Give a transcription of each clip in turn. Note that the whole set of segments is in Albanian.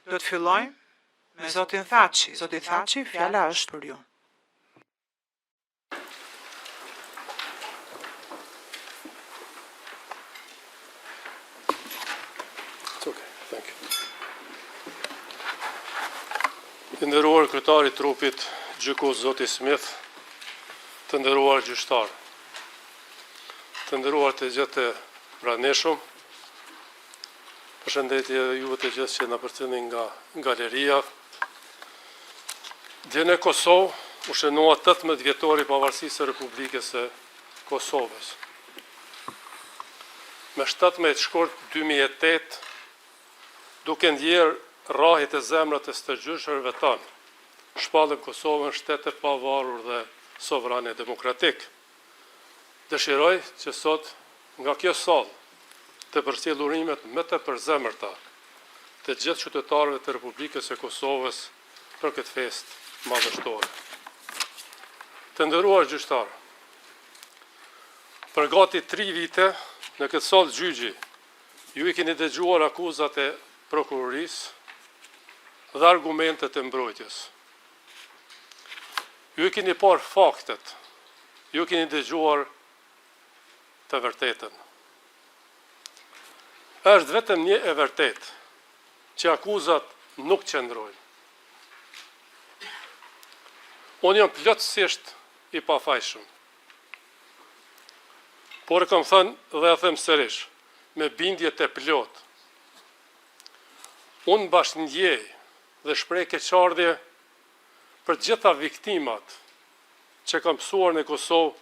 Do të fillojmë me zotin Thaçi. Zoti Thaçi, fjala është për ju. Thank you. Të nderuar kryetari i trupit, gjykues zoti Smith, të nderuar gjyqtar, të nderuar të gjithë pranishëm, përshëndetje juve të gjithë që na përcjellni nga galeria. Dje në Kosovë u shënua 18 vjetori i pavarësisë së Republikës së Kosovës. Me 17 shkurt 2008, duke ndjerë rrahjet e zemrat e stërgjyshërve tanë, shpallëm Kosovën shtetë e pavarur dhe sovrane demokratik. Dëshiroj që sot nga kjo sallë të përcjell urimet më të përzemërta të gjithë qytetarëve të Republikës së Kosovës për këtë festë madhështore. Të nderuar gjyqtar, për gati 3 vite në këtë sallë gjyqi, ju i keni dëgjuar akuzat e prokurorisë dhe argumentet e mbrojtjes. Ju i keni parë faktet, ju keni dëgjuar të vërtetën. Është vetëm një e vërtet që akuzat nuk qëndrojnë. Unë jam plotësisht i pafajshëm. Por e kam thënë dhe e them sërish, me bindje të plot. Unë bashkëndjej dhe shpreh keqardhje për gjitha viktimat që kam mësuar në Kosovë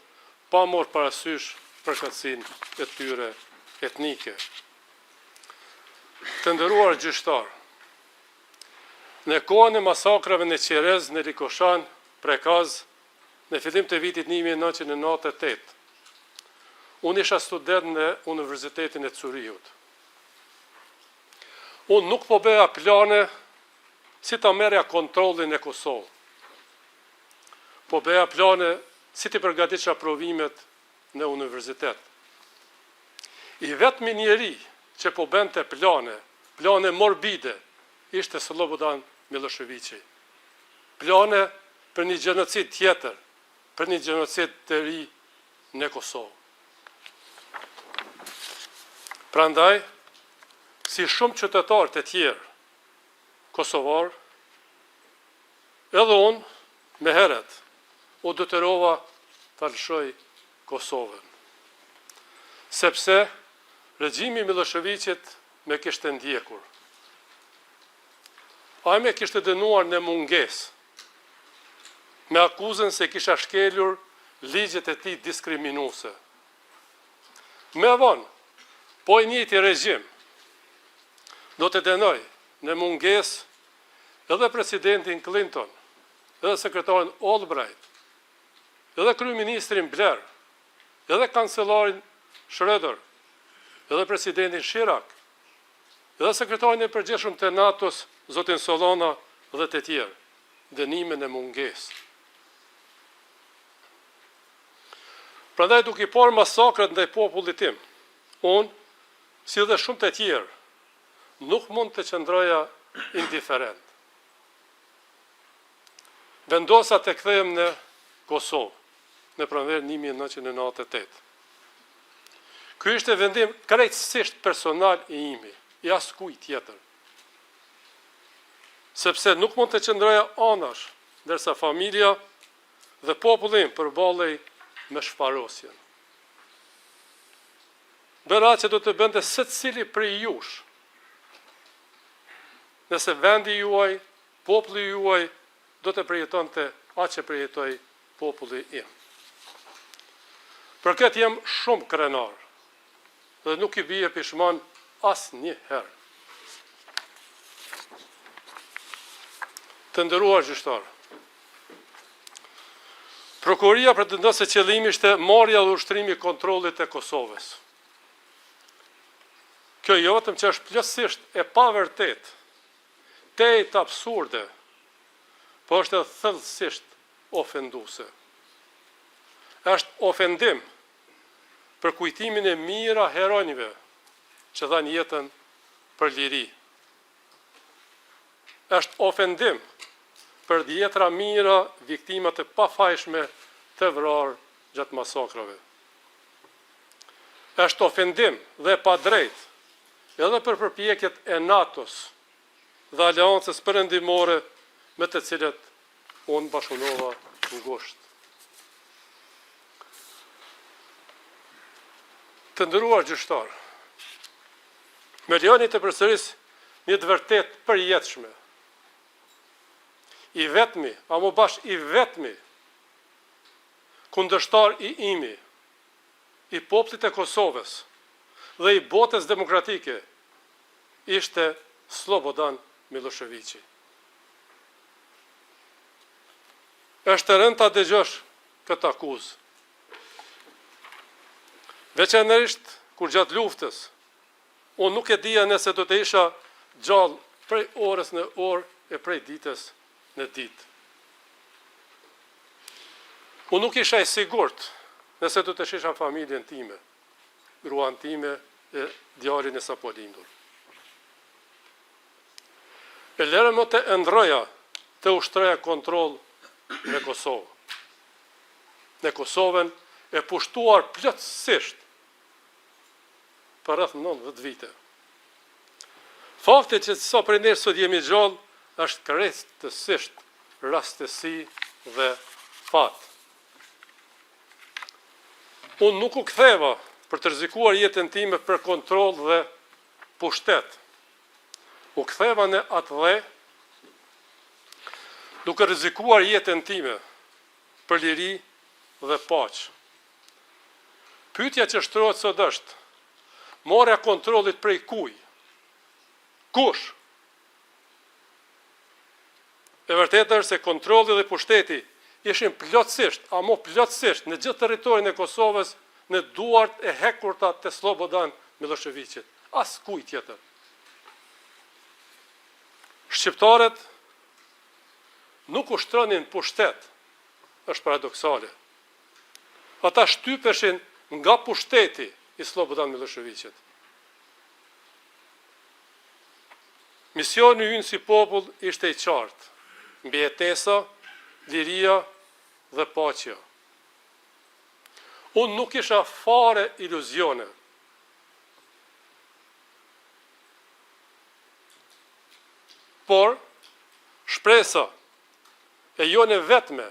pa marrë parasysh përkatësinë e tyre etnike. Të nderuar gjyqtar, në kohën e masakrave në Qerez, në Rikoshan, Prekaz, në fillim të vitit 1998, unë isha student në Universitetin e Curihut. Unë nuk po bëja plane si ta merja kontrollin e Kosovë. Po bëja plane si të përgatitja provimet në universitet. I vetmi njeri që po bënte plane morbide, ishte Slobodan Miloševići. Plane për një gjenocid tjetër, për një gjenocid të ri në Kosovë. Prandaj, si shumë qytetarë të tjerë, kosovar, edhe unë, me heret, u detyrova të lëshoj Kosovën. Sepse, regjimi Miloševićit me kishte ndjekur. Ai me kishte dënuar në mungesë, me akuzën se kisha shkelur ligjet e tij diskriminuese. Me vonë, po i njëjti regjim do të dënoj në mungesë edhe presidentin Clinton, edhe sekretarin Albright, edhe kryeministrin Blair, edhe kancelarin Schröder, edhe presidentin Chirac, edhe sekretarin e përgjithshëm të NATO-s, zotin Solana dhe të tjerë, dënime në mungesë. Prandaj duke i parë masakrat ndaj popullit tim, unë, si dhe shumë të tjerë, nuk mund të qëndroja indiferent. Vendosa të kthehem në Kosovë, në pranverë 1998. Ky ishte vendim krejtësisht personal i imi, i askujt tjetër. Sepse nuk mund të qëndroja anash, ndërsa familja dhe populli im përballej me shfarosjen. Bëra që do të bënte secili prej jush, nëse vendi juaj, populli juaj, do të përjetonte atë që përjetoi populli im. Për këtë jam shumë krenar, dhe nuk i bie pishman asnjëherë. Të nderuar gjyqtar, prokuroria pretendon se qëllimi ishte marrja dhe ushtrimi i kontrollit të Kosovës. Kjo jo vetëm që është plotësisht e pavërtet, të absurde, po është edhe thellësisht ofenduese. Është ofendim për kujtimin e mira heronjve që dhanë jetën për liri. është ofendim për dhjetra mijëra viktima të pafajshme të vrarë gjatë masakrave. Është ofendim dhe pa drejt edhe për përpjekjet e NATO-s dhe aleancës perëndimore me të cilët unë bashkëpunova ngushtë. Të nderuar gjyqtar, me lejoni të përsëris një të vërtet përjetshme. I vetmi, a më bash i vetmi, kundërshtar i imi, i popullit e Kosovës dhe i botës demokratike, ishte Slobodan Miloševići. Është e rëndë ta dëgjosh këtë akuzë. Veçanërisht kur gjatë luftës, unë nuk e dija nëse do të isha gjallë prej orës në orë e prej ditës në ditë. Unë nuk isha i sigurt nëse do të shisha familjen time, gruan time e djalin e sapo lindur. E lere më të ndroja të ushtroja kontroll në Kosovë. Në Kosovën e pushtuar plotësisht për rreth 90 vite. Fakti që sa prej nesh sot jemi gjallë është krejtësisht rastësi dhe fat. Unë nuk u ktheva për të rrezikuar jetën time për kontroll dhe pushtet. U ktheva në atë dhe, duke rrezikuar jetën time për liri dhe paqë. Pyetja që shtrohet sot është: morja kontrollit prej kuj? Kush? E vërtetë është se kontrolli dhe pushteti ishin plotësisht, ama plotësisht në gjithë territorin e Kosovës në duart e hekurta të Slobodan Miloševićit. As kuj tjetër. Shqiptarët nuk ushtronin pushtet, është paradoksale. Ata shtypeshin nga pushteti i Slobodan Miloševićit. Misioni ynë si popull ishte i qartë: mbijetesa, liria dhe paqja. Unë nuk isha fare iluzione. Por, shpresa e jone vetme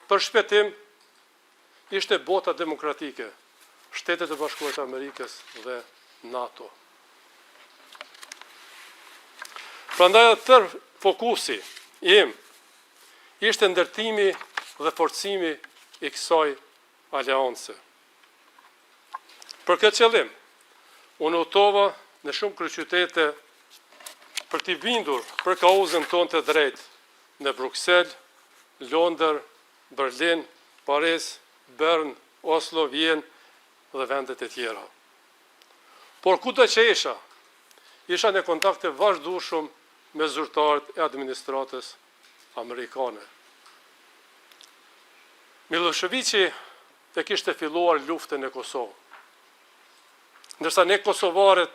për shpjetim ishte bota demokratike, Shtetet e Bashkuara të Amerikës dhe NATO. Prandaj tërë fokusi im ishte ndërtimi dhe forcimi i kësaj aleance. Për këtë qëllim, unë udhtova në shumë kryeqytete për t'i bindur për kauzën tonë të drejtë në Bruksel, Londër, Berlin, Paris, Bern, Oslo, Vjen dhe vendet e tjera. Por kudo që isha në kontakte vazhdueshëm me zyrtarët e administratës amerikane. Miloševići e kishte filluar luftën në Kosovë, ndërsa ne kosovarët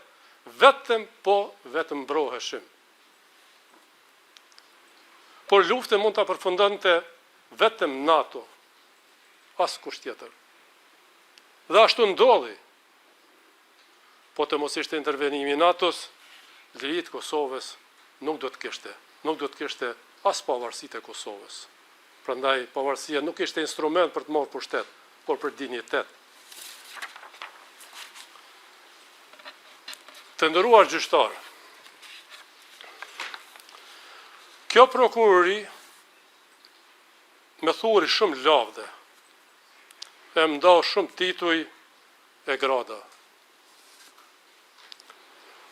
vetëm mbroheshim. Por luftën mund ta përfundonte vetëm NATO, askush tjetër. Dhe ashtu ndodhi. Po të mos ishte intervenimi i NATO-s, lirit Kosovës nuk do të kishte as pavarësitë e Kosovës. Prandaj pavarësia nuk ishte instrument për të marrë pushtet, por për dinjitet. Të nderuar gjyqtar, kjo prokurori me thuri shumë lavde, e më dha shumë tituj e grada.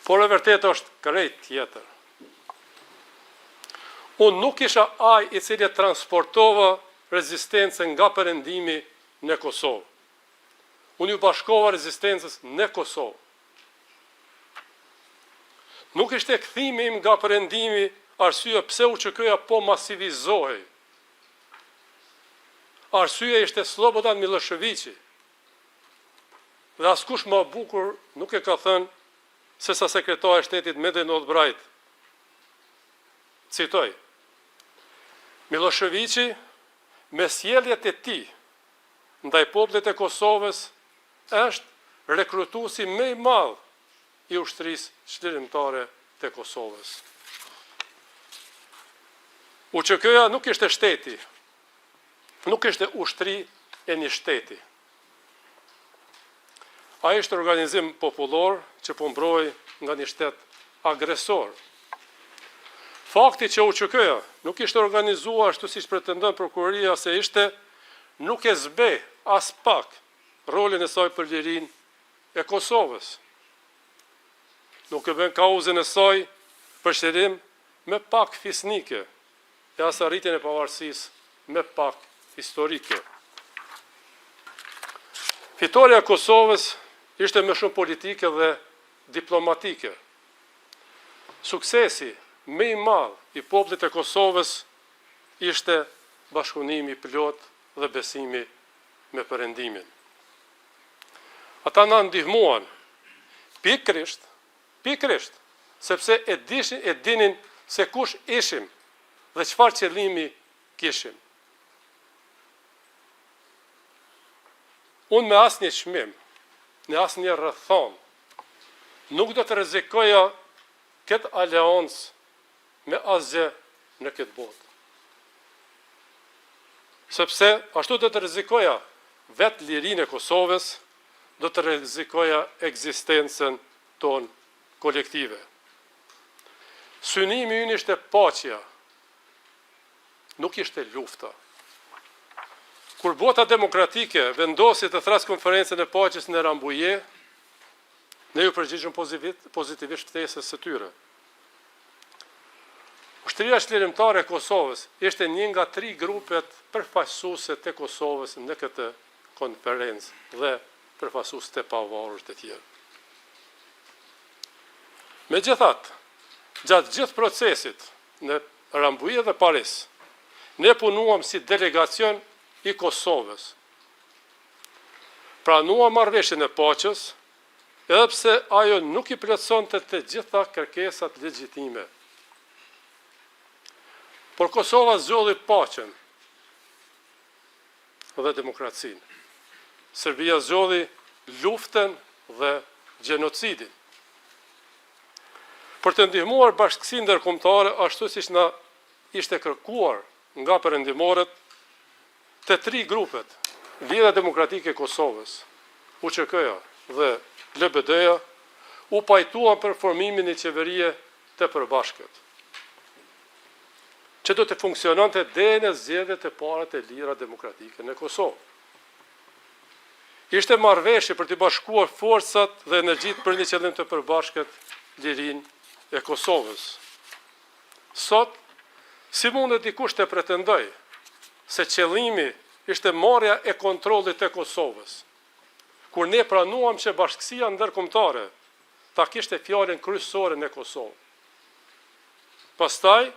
Por e vërtet është krejt tjetër. Unë nuk isha ai i cili transportova rezistencën nga perëndimi në Kosovë. Unë ju bashkova rezistencës në Kosovë. Nuk ishte kthimi im nga perëndimi arsye pse UÇK-ja po masivizohej. Arsyeja ishte Slobodan Miloševići. Dhe askush më bukur nuk e ka thënë se sa sekretari i shtetit Mehmet Albayrak citoj, Miloševiqi me sjelljet e tij ndaj popullit e Kosovës është rekrutuesi më i madh i ushtrisë çlirimtare të Kosovës. UÇK-ja nuk ishte shteti, nuk ishte ushtri e një shteti. Ai është organizim popullor që po mbrojë nga një shtet agresor. Fakti që UÇK-ja nuk ishte organizuar ashtu siç pretendon prokuroria se ishte, nuk e zbe as pak rolin e saj për lirinë e Kosovës. Nuk e bën kauzën e saj për shërim me pak fisnike, e as arritjen e pavarësisë me pak historike. Fitoria e Kosovës ishte më shumë politike dhe diplomatike. Suksesi më i madh i popullit të Kosovës ishte bashkëpunimi plot dhe besimi me Perëndimin. Ata na ndihmuan pikërisht, sepse e dinin se kush ishim dhe çfarë qëllimi kishim. Unë me asnjë çmim, në asnjë rrethon, nuk do të rrezikoja këtë aleancë me asgjë në këtë botë. Sepse ashtu do të rrezikoja vetë lirinë e Kosovës, do të rrezikoja ekzistencën tonë kolektive. Synimi ynë ishte paqja, nuk ishte lufta. Kur bota demokratike vendosi të thras konferencën e paqes në Rambuje, ne ju përgjigjëm pozitivisht ftesës së tyre. Ushtria çlirimtare e Kosovës ishte një nga 3 grupet përfaqësuese të Kosovës në këtë konferencë dhe përfaqësues të pavarur të tjerë. Megjithatë, gjatë gjithë procesit në Rambuje dhe Paris, ne punuam si delegacion i Kosovës. Pranuam marrëveshjen e paqes, edhe pse ajo nuk i plotësonte të gjitha kërkesat legjitime. Por Kosova zgjodhi paqen dhe demokracinë. Serbia zgjodhi luftën dhe gjenocidin. Për të ndihmuar bashkësinë ndërkombëtare ashtu siç na ishte kërkuar nga perëndimorët, të 3 grupet, Lidhja Demokratike e Kosovës, UÇK-ja dhe LBD-ja, u pajtuan për formimin e qeverie të përbashkët, që do të funksiononte deri në zgjedhjet e para të lira demokratike në Kosovë. Ishte marrëveshje për të bashkuar forcat dhe energjitë për një qëllim të përbashkët, lirinë e Kosovës. Sot, si mundet dikush të pretendoj se qëllimi ishte marrja e kontrollit të Kosovës, kur ne pranuam që bashkësia ndërkombëtare ta kishte fjalën kryesore në Kosovë. Pastaj,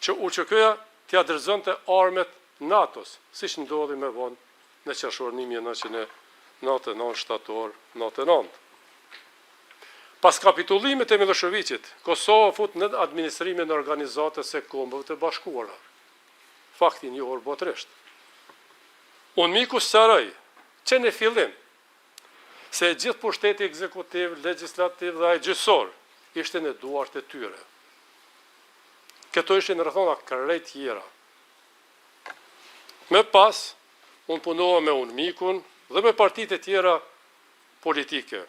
që UÇK-ja t'ia dorëzonte armet NATO-s, siç ndodhi më vonë në qershorin 1999 shtator 99. Pas kapitullimit të Miloševiqit, Kosova fut në administrimin e organizatës së Kombëve të Bashkuara. Fakti njohur botërisht. UNMIK-u sqaroi që në fillim se gjithë pushteti ekzekutiv, legjislativ dhe gjyqësor ishte në duart e tyre. Këto ishin rrethona krejt tjera. Më pas, unë punova me UNMIK-un dhe me partitë e tjera politike,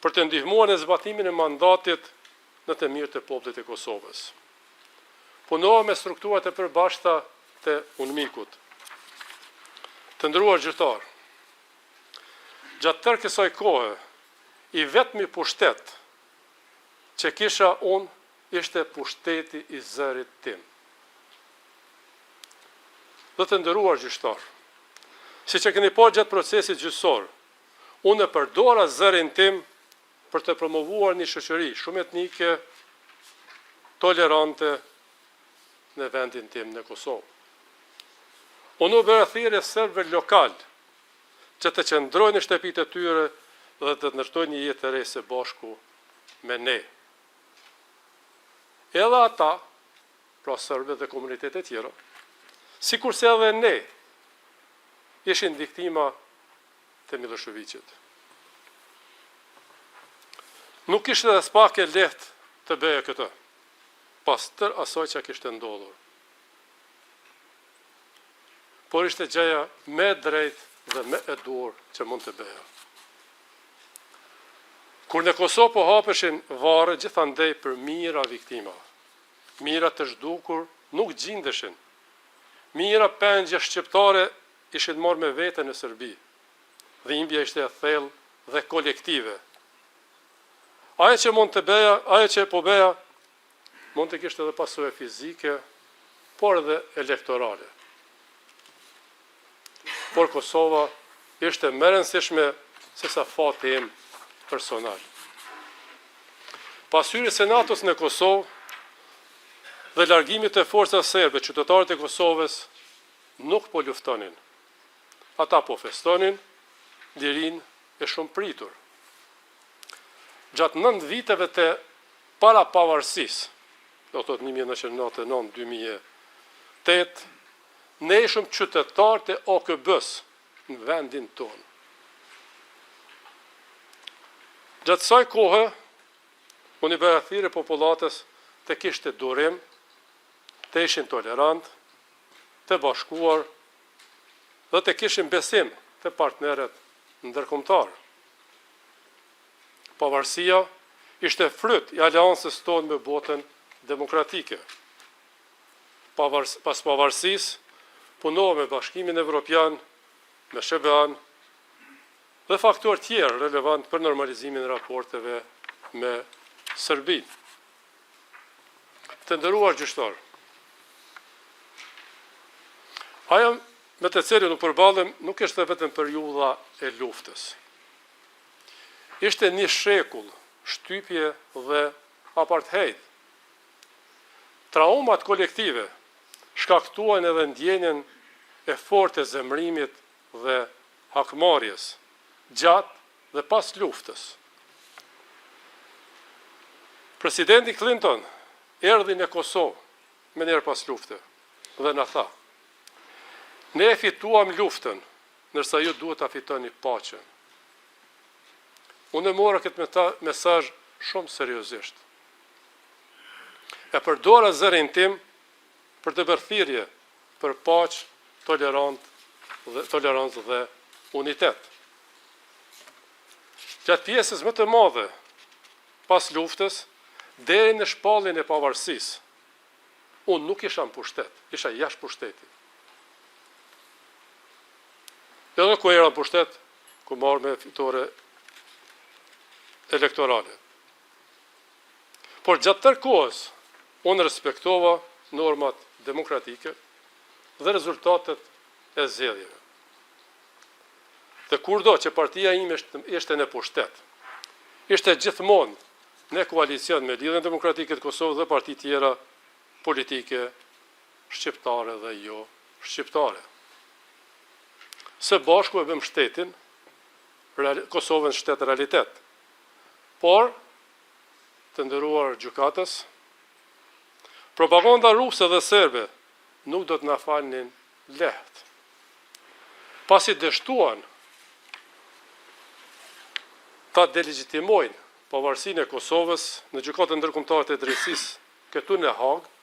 për të ndihmuar në zbatimin e mandatit në të mirë të popullit të Kosovës. Punova me strukturat e përbashkëta të UNMIK-ut. Të nderuar gjyqtar, gjatë tërë kësaj kohe, i vetmi pushtet që kisha unë ishte pushteti i zërit tim. Dhe të nderuar gjyqtar, siç e keni parë gjatë procesit gjyqësor, unë e përdora zërin tim për të promovuar një shoqëri shumë etnike, tolerante në vendin tim në Kosovë. Unë u bëra thirrje serbëve lokal që të qëndrojnë në shtëpitë e tyre dhe të ndërtojnë një jetë të re së bashku me ne. Edhe ata pra serbë dhe komunitetet tjera, sikurse edhe ne ishin viktima të Miloševićit. Nuk ishte dhe s'pak e lehtë të bëje këtë, pas tër asaj që kishte ndodhur. Por ishte gjëja me drejt dhe me e dur që mund të bëja. Kur në Kosovë po hapeshin varre gjithandej për mijëra viktima, mijëra të zhdukur nuk gjindeshin, mijëra pengje shqiptare ishin marrë me vete në Serbi, dhimbja ishte e thellë dhe kolektive. Ajo që mund të bëja, ajo që po bëja, mund të kishte edhe pasojë fizike, por edhe elektorale. Por Kosova ishte më e rëndësishme se sa fati im personal. Pas hyrjes së NATO-s në Kosovë dhe largimit të forcave serbe, qytetarët e Kosovës nuk po luftonin. Ata po festonin lirinë e shumë pritur. Gjatë 9 viteve të para pavarësisë, do të thotë 1999-2008, ne ishëm qytetarët e OKB-s në vendin tonë. Gjatë saj kohë, unë i bëra thirrje popullatës të kishte durim, të ishin tolerant, të bashkuar dhe të kishin besim të partnerët ndërkombëtar. Pavarësia ishte fryt i aleancës tonë me botën demokratike. Pas pavarësisë, punova me Bashkimin Evropian, me SBA-n dhe faktorë tjerë relevant për normalizimin e raporteve me Serbinë. Të nderuar gjyqtar, ajo me të cilën u përballëm nuk ishte vetëm periudha e luftës. Ishte një shekull shtypje dhe apartheid. Traumat kolektive shkaktuan edhe ndjenjen e fortë e zemrimit dhe hakmarrjes gjatë dhe pas luftës. Presidenti Clinton erdhi në Kosovë me njerë pas lufte dhe na tha: ne e fituam luftën, ndërsa ju duhet ta fitoni paqen. Unë e mora këtë mesazh shumë seriozisht. E përdora zërin tim për të bërë thirrje për paqë, tolerancë dhe unitet. Gjatë pjesës më të madhe pas luftës, deri në shpalljen e pavarësisë, unë nuk isha në pushtet, isha jashtë pushtetit. Edhe ku era në pushtet, ku marrë me fitore elektorale. Por gjatë tërë kohës, unë respektova normat demokratike dhe rezultatet e zgjedhjeve. Dhe kurdo që partia ime ishte në pushtet, ishte gjithmonë në koalicion me Lidhjen Demokratike të Kosovës dhe parti tjera politike shqiptare dhe jo shqiptare. Së bashku e bëm shtetin, Kosovën shtet realitet. Por, të nderuar gjykatës, propaganda ruse dhe serbe nuk do të na falnin lehtë. Pasi dështuan ta delegjitimojnë pavarësinë e Kosovës në gjykatën ndërkombëtare të drejtësisë këtu në Hagë,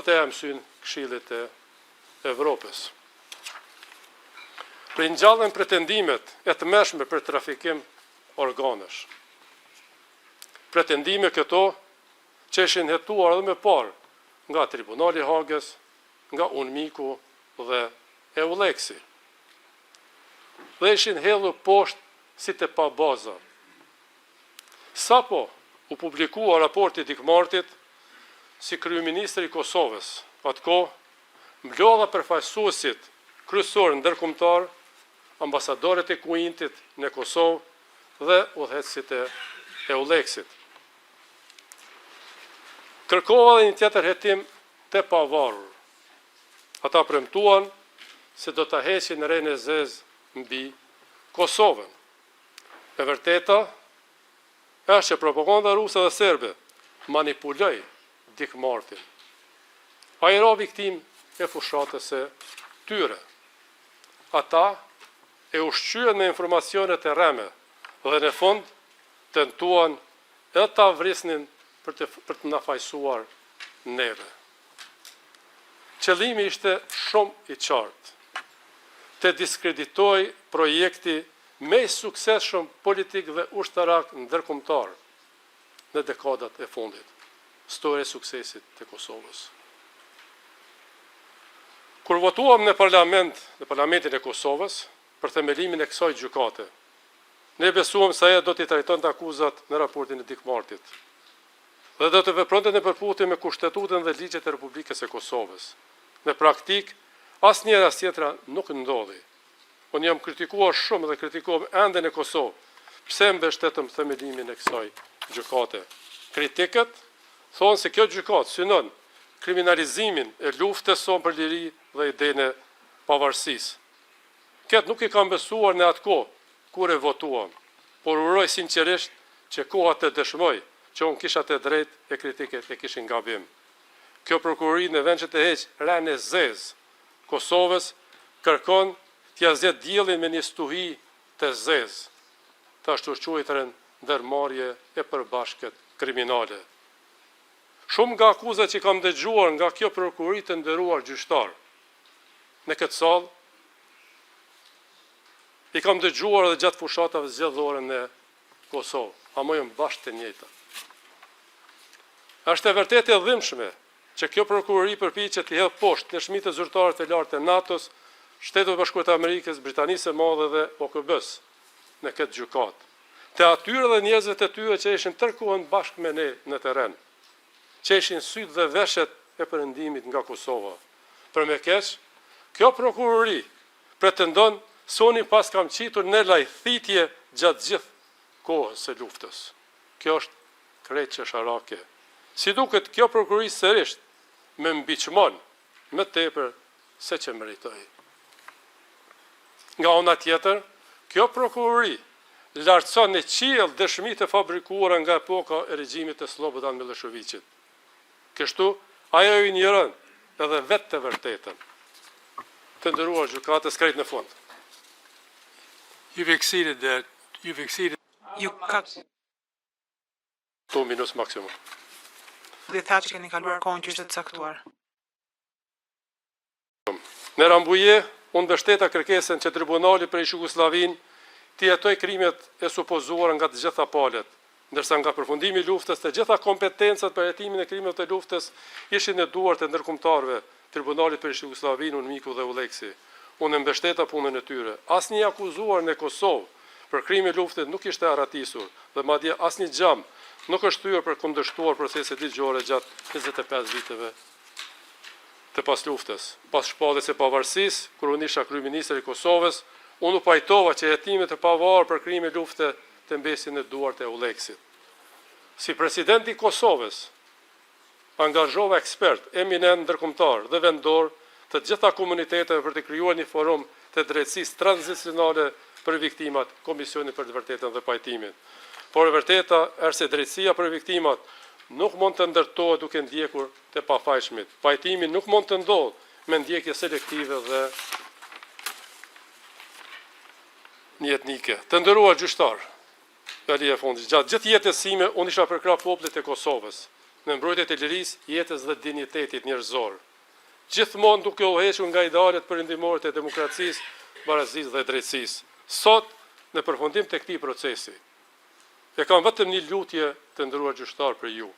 ata e mësyn Këshillit të Evropës. Ringjallën pretendimet e tmerrshme për trafikim organesh. Pretendime këto që ishin hetuar edhe më parë nga Tribunali i Hagës, nga UNMIK-u dhe EULEX-i. Dhe ishin hedhur poshtë si të pa baza. Sapo u publikua raporti i Dikmartit, si kryeministri i Kosovës, atkohë mblodha përfaqësuesit kryesor ndërkombëtar, ambasadorët e Kuintit në Kosovë dhe udhëheqësit e EULEX-it. Kërkova dhe një tjetër hetim të pavarur. Ata premtuan se do ta heqin rrehen e zezë mbi Kosovën. E vërteta është që propaganda ruse dhe serbe manipuloi Dikmartin ai ra viktim e fushatës së tyre. Ata e ushqyen me informacionet e rreme dhe në fund tentuan edhe ta vrisnin për të na fajsuar neve. Qëllimi ishte shumë i qartë, të diskreditoj projekti me i suksesshëm politik dhe ushtarak ndërkombëtar në dekadat e fundit, storia e suksesit të Kosovës. Kur votuam në Parlamentin e Kosovës për themelimin e kësaj gjykate, ne besuam se ajo do t'i trajtonte akuzat në raportin e Dikmartit dhe do të vepronte në përputhje me Kushtetutën dhe ligjet e Republikës së Kosovës. Në praktik, asnjëra tjetra nuk ndodhi. Unë jam kritikuar shumë dhe kritikuam ende në Kosovë, pse mbështetëm themelimin e kësaj gjykate. Kritikët thonë se kjo gjykatë synon kriminalizimin e luftës sonë për liri dhe idenë e pavarësisë. Këtë nuk i kam besuar në atë kohë kur e votuam, por uroj sinqerisht që koha të dëshmoj që unë kisha të drejtë e kritikët e kishin gabim. Kjo prokurori në vend që të heqë rënë e zezë Kosovës, kërkon t'ja zgjedhë diellin me një stuhi të zezë, të ashtu quajtën ndërmarrje e përbashkët kriminale. Shumë nga akuzat që kam dëgjuar nga kjo prokurori të nderuar gjyqtar në këtë sallë, i kam dëgjuar edhe gjatë fushatave zgjedhore në Kosovë, hamojën bashkë të njëjta. Është e vërtetë e dhimbshme që kjo prokurori përpiqet të hedhë poshtë dëshmitë të zyrtarëve të lartë të NATO-s, Shtetit Bashkuar të Amerikës, Britanisë së Madhe dhe OKB-s në këtë gjykatë. Të atyre dhe njerëzve të tyre që ishin tërkohën bashkë me ne në terren, që ishin sytë dhe veshet e perëndimit nga Kosova. Për me keq, kjo prokurori pretendon se unë pas kam qitur në lajthitje gjatë gjithë kohës së luftës. Kjo është krejt çesharake. Si duket, kjo prokurori sërisht me mbiqmon më tepër se që meritoi. Nga ana tjetër, kjo prokurori lartëson në qiell dëshmitë e fabrikuara nga epoka e regjimit të Slobodan Miloševićit. Kështu, ajo i njëron edhe vetë të vërtetën. Të nderuar gjykatës, krejt në fund. You've exceeded that. You've exceeded. Ju ka 2 minutë maksimum. dhe tha që keni kaluar kohën që ishte të caktuar. Në Rambuje, unë mbështeta kërkesën që tribunali për Jugosllavinë të jetoj krimet e supozuara nga të gjitha palët, ndërsa nga përfundimi i luftës të gjitha kompetencat për hetimin e krimeve të luftës ishin në duart e ndërkombëtarëve, Tribunalit për Jugosllavinë, UNMIK dhe ULEKSI. Unë mbështeta punën e tyre. Asnjë akuzuar në Kosovë për krime luftës nuk ishte arratisur dhe madje asnjë gjam nuk është thyer për kundërshtuar proceset ligjore gjatë 25 viteve të pas luftës. Pas shpalljes së pavarësisë, kur unë isha kryeministri i Kosovës, unë u pajtova që hetimet e pavarur për krime lufte të mbesin në duart e ULEKSit. Si presidenti i Kosovës, angazhova ekspert, eminent ndërkombëtar dhe vendor të gjitha komuniteteve për të krijuar një forum të drejtësisë tranzicionale për viktimat, Komisioni për të vërtetën dhe pajtimin. Por e vërteta është se drejtësia për viktimat nuk mund të ndërtohet duke ndjekur të pafajshmit. Pajtimi nuk mund të ndodhë me ndjekje selektive dhe një etnike. Të nderuar gjyqtar, Alia Fondi, gjatë gjithë jetës sime unë isha përkrah popullit e Kosovës, në mbrojtje të lirisë, jetës dhe dinjitetit njerëzor. Gjithmonë duke u hequr nga idealet perëndimore të demokracisë, barazisë dhe drejtësisë. Sot, në përfundim të këtij procesi, e kam vetëm një lutje të nderuar gjyqtar për ju,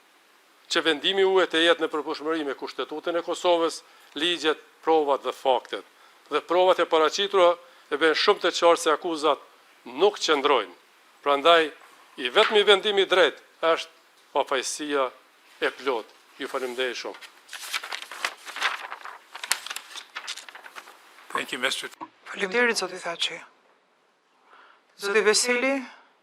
që vendimi juaj të jetë në përputhshmëri me Kushtetutën e Kosovës, ligjet, provat dhe faktet. Dhe provat e paraqitura e bën shumë të qartë se akuzat nuk qëndrojnë. Prandaj, i vetmi vendim i drejtë është pafajësia e plotë. Ju faleminderoj shumë. Thank you, Mr. Faleminderit, zoti Thaçi. Zoti Veseli,